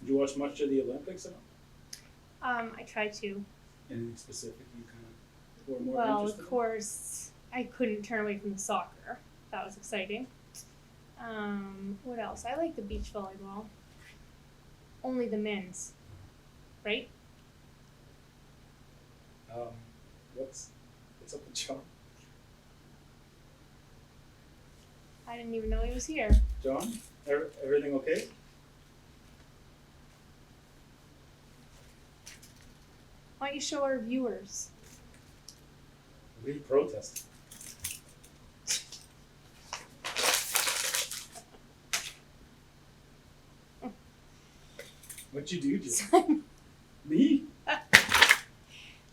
Did you watch much of the Olympics at all? I tried to. Anything specific you kind of were more Well, interested of course, I couldn't turn away from the soccer. That was exciting. What else? I like the beach volleyball. Only the men's, right? in? What's up with John? I didn't even know he was here. John, everything okay? Why don't you show our viewers? We protested. What'd you do, Jim? Me?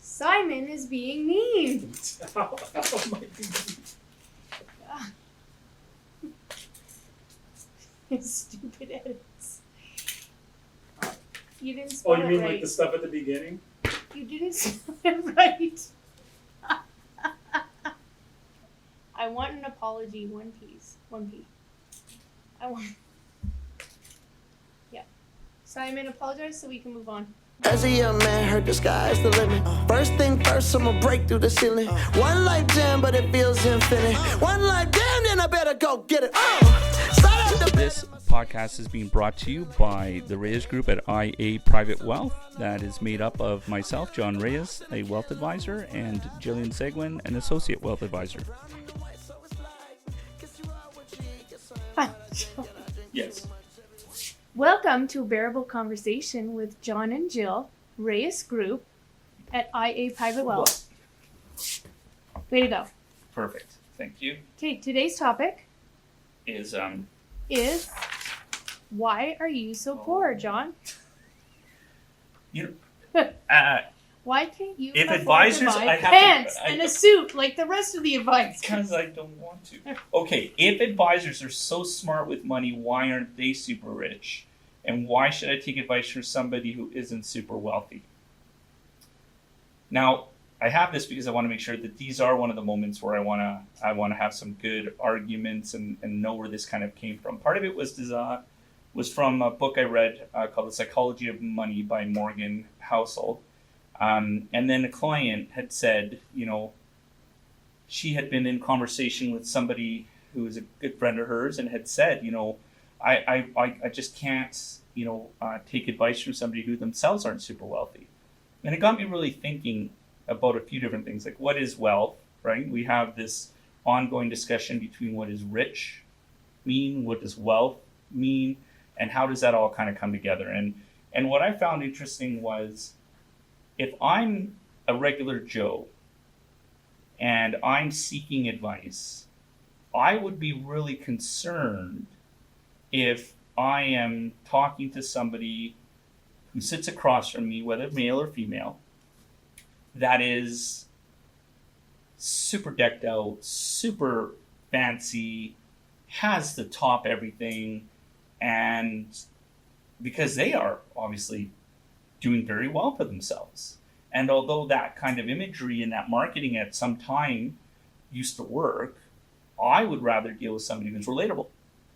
Simon is being mean. How am I being His stupid edits. You didn't spell Oh, you it mean right. like the stuff at the beginning? You didn't spell it right. I want an apology, One Piece. I want. Yeah. Simon, apologize so we can move on. As a young man, heard the sky's the limit. First thing first, I'ma break through the ceiling. One life jam, but it feels infinite. One life damn, then I better go get it. This podcast is being brought to you by the Reyes Group at IA Private Wealth. That is made up of myself, John Reyes, a wealth advisor, and Jillian Seguin, an associate wealth advisor. Yes. Welcome to Bearable Conversation with John and Jill, Reyes Group at IA Private Wealth. Way to go. Perfect. Thank you. Okay, today's topic Is why are you so poor, John? you Why can't you If afford advisors, to buy I have pants to, and a suit like the rest of the advisors? because I don't want to. Okay, if advisors are so smart with money, why aren't they super rich? And why should I take advice from somebody who isn't super wealthy? Now, I have this because I want to make sure that these are one of the moments where I want to have some good arguments and know where this kind of came from. Part of it was from a book I read called The Psychology of Money by Morgan Housel. And then a client had said, she had been in conversation with somebody who was a good friend of hers and had said, I just can't, take advice from somebody who themselves aren't super wealthy. And it got me really thinking about a few different things, like what is wealth, right? We have this ongoing discussion between what is rich mean, what does wealth mean, and how does that all kind of come together. And what I found interesting was, if I'm a regular Joe and I'm seeking advice, I would be really concerned if I am talking to somebody who sits across from me, whether male or female, that is super decked out, super fancy, has the top everything, and because they are obviously doing very well for themselves. And although that kind of imagery and that marketing at some time used to work, I would rather deal with somebody who's relatable.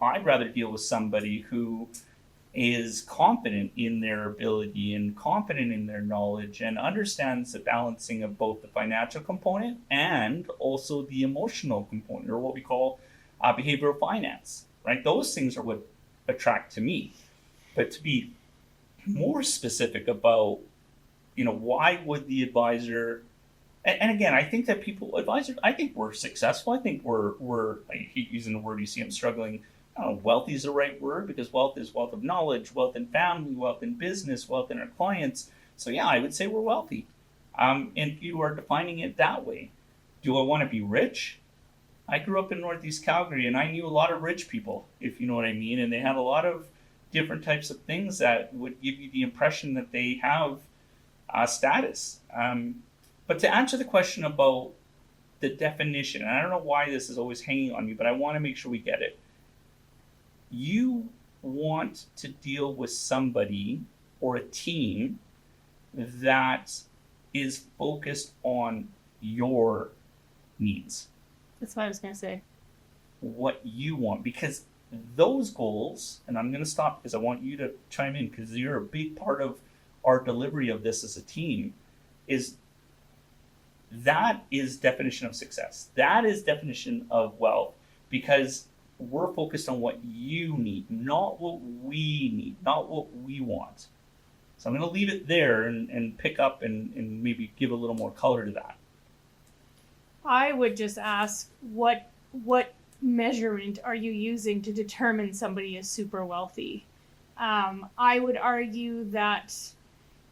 I'd rather deal with somebody who is confident in their ability and confident in their knowledge and understands the balancing of both the financial component and also the emotional component, or what we call behavioral finance, right? Those things are what attract to me. But to be more specific about, why would the advisor, and again, I think that advisors, I think we're successful. I think we're I hate using the word, you see I'm struggling. I don't know, wealthy is the right word, because wealth is wealth of knowledge, wealth in family, wealth in business, wealth in our clients. So yeah, I would say we're wealthy. And you are defining it that way. Do I want to be rich? I grew up in Northeast Calgary and I knew a lot of rich people, if you know what I mean. And they had a lot of different types of things that would give you the impression that they have status. But to answer the question about the definition, and I don't know why this is always hanging on me, but I want to make sure we get it. You want to deal with somebody or a team that is focused on your needs. That's what I was going to say. What you want. Because those goals, and I'm going to stop because I want you to chime in because you're a big part of our delivery of this as a team, that is definition of success. That is definition of wealth, because we're focused on what you need, not what we need, not what we want. So I'm going to leave it there and pick up and maybe give a little more color to that. I would just ask, what measurement are you using to determine somebody is super wealthy? I would argue that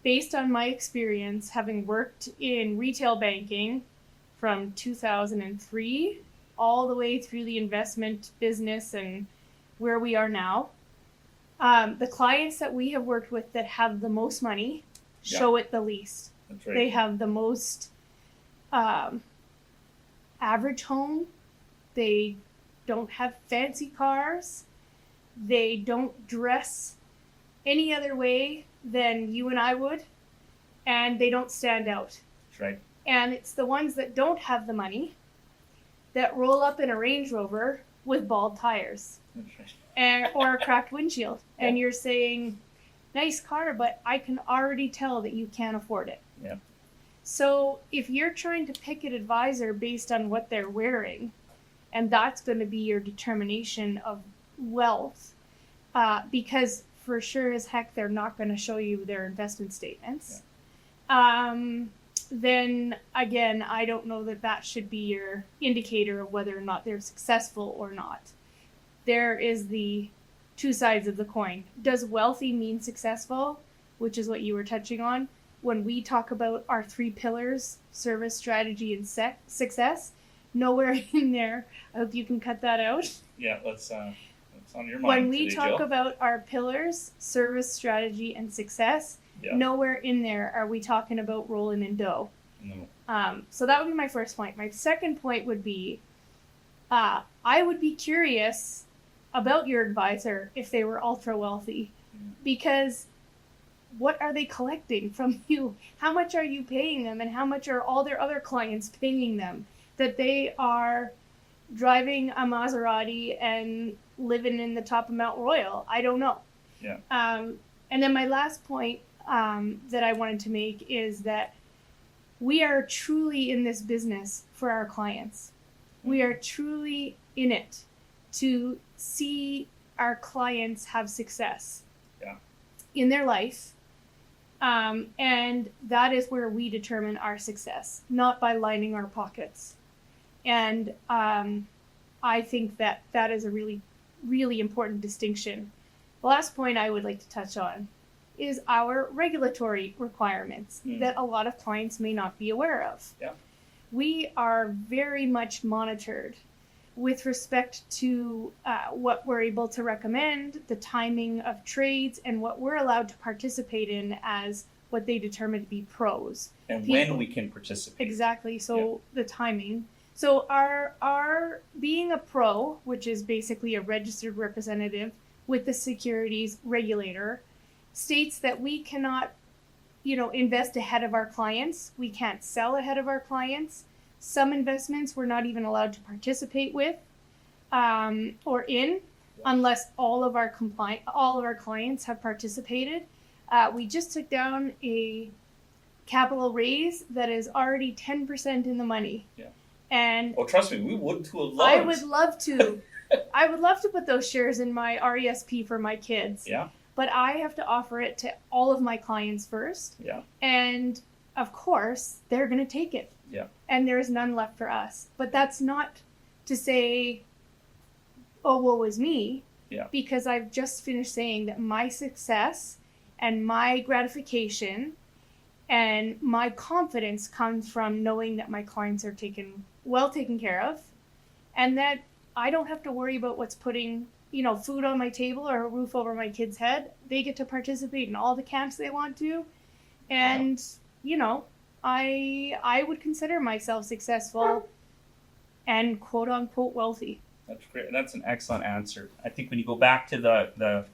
based on my experience, having worked in retail banking from 2003 all the way through the investment business and where we are now, the clients that we have worked with that have the most money show it the least. That's right. They have the most average home. They don't have fancy cars. They don't dress any other way than you and I would. And they don't stand out. That's right. And it's the ones that don't have the money that roll up in a Range Rover with bald tires. That's right. Or a cracked windshield. Yeah. And you're saying, nice car, but I can already tell that you can't afford it. Yeah. So if you're trying to pick an advisor based on what they're wearing, and that's going to be your determination of wealth, because for sure as heck they're not going to show you their investment statements, then again, I don't know that should be your indicator of whether or not they're successful or not. There is the two sides of the coin. Does wealthy mean successful, which is what you were touching on? When we talk about our 3 pillars, service, strategy, and success, nowhere in there, I hope you can cut that out. Yeah, that's on your mind. When we today, talk Jill. about our pillars, service, strategy, and success, nowhere in there are we talking about rolling in dough. No. So that would be my first point. My second point would be, I would be curious about your advisor if they were ultra wealthy, because what are they collecting from you? How much are you paying them, and how much are all their other clients paying them? That they are driving a Maserati and living in the top of Mount Royal. I don't know. Yeah. And then my last point that I wanted to make is that we are truly in this business for our clients. We are truly in it to see our clients have success in their life. And that is where we determine our success, not by lining our pockets. And I think that is a really, really important distinction. The last point I would like to touch on is our regulatory requirements that a lot of clients may not be aware of. Yeah. We are very much monitored with respect to what we're able to recommend, the timing of trades, and what we're allowed to participate in as what they determine to be pros. And when we can participate. Exactly. So the timing. So our being a pro, which is basically a registered representative with the securities regulator, states that we cannot, invest ahead of our clients. We can't sell ahead of our clients. Some investments we're not even allowed to participate with or in unless all of our clients have participated. We just took down a capital raise that is already 10% in the money. Yeah. And trust me, we would to have loved. I would love to. I would love to put those shares in my RESP for my kids. Yeah. But I have to offer it to all of my clients first. Yeah. And of course, they're going to take it. Yeah. And there's none left for us. But that's not to say, oh, woe is me. Yeah. Because I've just finished saying that my success and my gratification and my confidence comes from knowing that my clients are taken care of, and that I don't have to worry about what's putting, food on my table or a roof over my kid's head. They get to participate in all the camps they want to. And, I would consider myself successful and quote unquote wealthy. That's great. That's an excellent answer. I think when you go back to the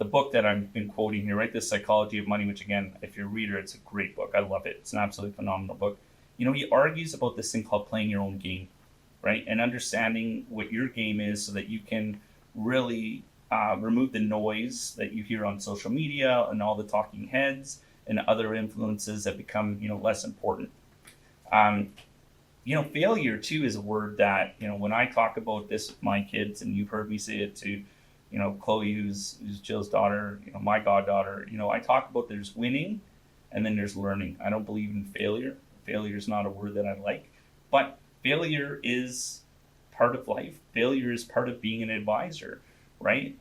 book that I've been quoting here, right? The Psychology of Money, which again, if you're a reader, it's a great book. I love it. It's an absolutely phenomenal book. He argues about this thing called playing your own game, right? And understanding what your game is so that you can really remove the noise that you hear on social media and all the talking heads and other influences that become, less important. Failure too is a word that, when I talk about this with my kids, and you've heard me say it to, Chloe, who's Jill's daughter, my goddaughter, I talk about there's winning and then there's learning. I don't believe in failure. Failure is not a word that I like, but failure is part of life. Failure is part of being an advisor, right?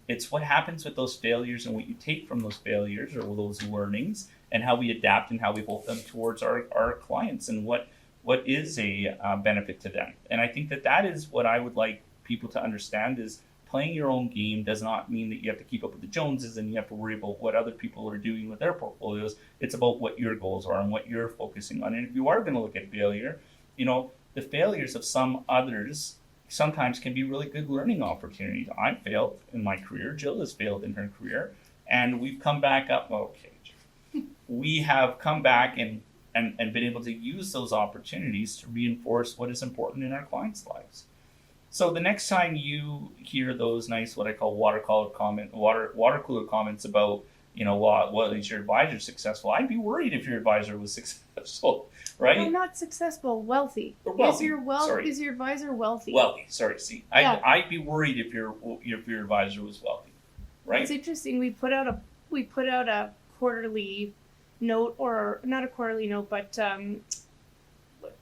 It's what happens with those failures and what you take from those failures or those learnings, and how we adapt and how we hold them towards our clients, and what is a benefit to them. And I think that is what I would like people to understand, is playing your own game does not mean that you have to keep up with the Joneses and you have to worry about what other people are doing with their portfolios. It's about what your goals are and what you're focusing on. And if you are going to look at failure, the failures of some others sometimes can be really good learning opportunities. I failed in my career. Jill has failed in her career. And we've come back up. Okay. We have come back and been able to use those opportunities to reinforce what is important in our clients' lives. So the next time you hear those nice, what I call water cooler comments about, what is your advisor successful? I'd be worried if your advisor was successful, right? No, not successful, wealthy. Or wealthy. Is your advisor wealthy? Wealthy. Sorry. See, Yeah. I'd be worried if your advisor was wealthy, right? It's interesting. We put out a quarterly note, or not a quarterly note, but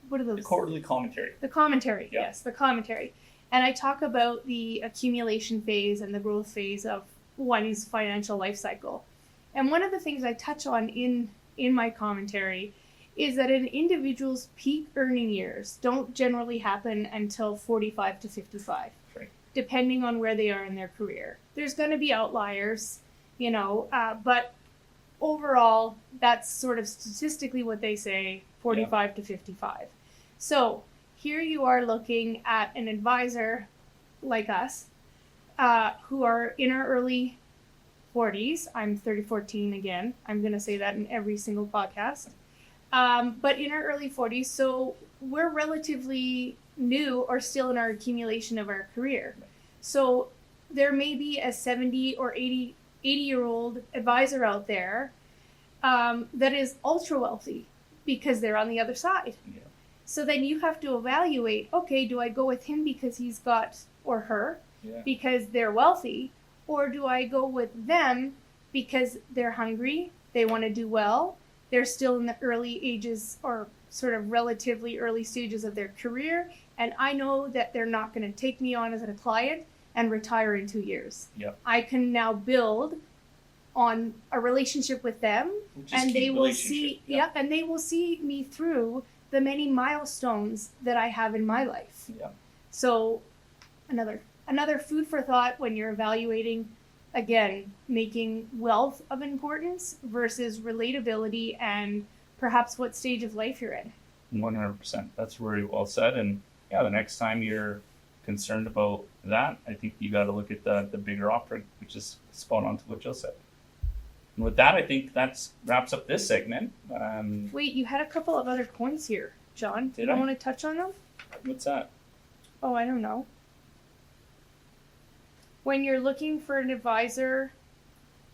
what are those? The quarterly commentary. The commentary, Yeah. yes, the commentary. And I talk about the accumulation phase and the growth phase of one's financial life cycle. And one of the things I touch on in my commentary is that an individual's peak earning years don't generally happen until 45 to 55, Right. depending on where they are in their career. There's going to be outliers, but overall, that's sort of statistically what they say, 45 to 55. So here you are looking at an advisor like us, who are in our early 40s. I'm 30-14 again. I'm going to say that in every single podcast. But in our early 40s, so we're relatively new or still in our accumulation of our career. So there may be a 70 or 80-year-old advisor out there that is ultra wealthy because they're on the other side. Yeah. So then you have to evaluate, okay, do I go with him because he's got, or her, because they're wealthy, or do I go with them because they're hungry, they want to do well, they're still in the early ages or sort of relatively early stages of their career, and I know that they're not going to take me on as a client and retire in 2 years. Yep. I can now build on a relationship with them, and they will see, and they will see me through the many milestones that I have in my life. Yeah. So another food for thought when you're evaluating, again, making wealth of importance versus relatability and perhaps what stage of life you're in. 100%. That's very well said. And the next time you're concerned about that, I think you got to look at the bigger offer, which is spot on to what Jill said. And with that, I think that wraps up this segment. Wait, you had a couple of other points here, John. Did you I? want to touch on them? What's that? Oh, I don't know. When you're looking for an advisor,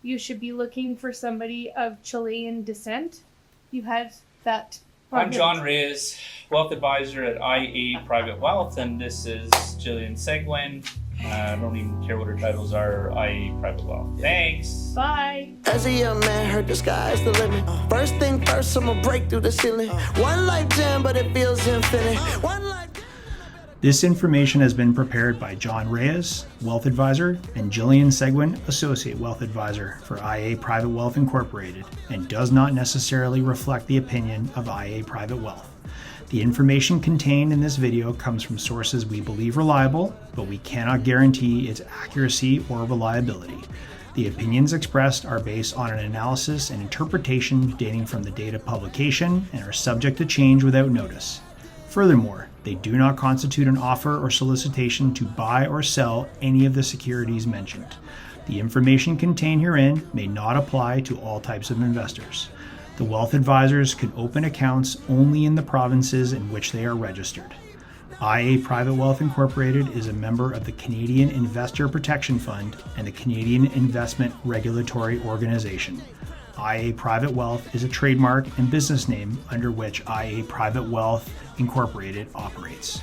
you should be looking for somebody of Chilean descent. You had that. I'm John Reyes, Wealth Advisor at IA Private Wealth, and this is Jillian Seguin. I don't even care what her titles are, IA Private Wealth. Thanks. Bye. As a young man, heard the sky's the limit. First thing first, I'ma break through the ceiling. One life jam, but it feels infinite. One life. This information has been prepared by John Reyes, Wealth Advisor, and Jillian Seguin, Associate Wealth Advisor for IA Private Wealth Incorporated, and does not necessarily reflect the opinion of IA Private Wealth. The information contained in this video comes from sources we believe reliable, but we cannot guarantee its accuracy or reliability. The opinions expressed are based on an analysis and interpretation dating from the date of publication and are subject to change without notice. Furthermore, they do not constitute an offer or solicitation to buy or sell any of the securities mentioned. The information contained herein may not apply to all types of investors. The wealth advisors can open accounts only in the provinces in which they are registered. IA Private Wealth Incorporated is a member of the Canadian Investor Protection Fund and the Canadian Investment Regulatory Organization. IA Private Wealth is a trademark and business name under which IA Private Wealth Incorporated operates.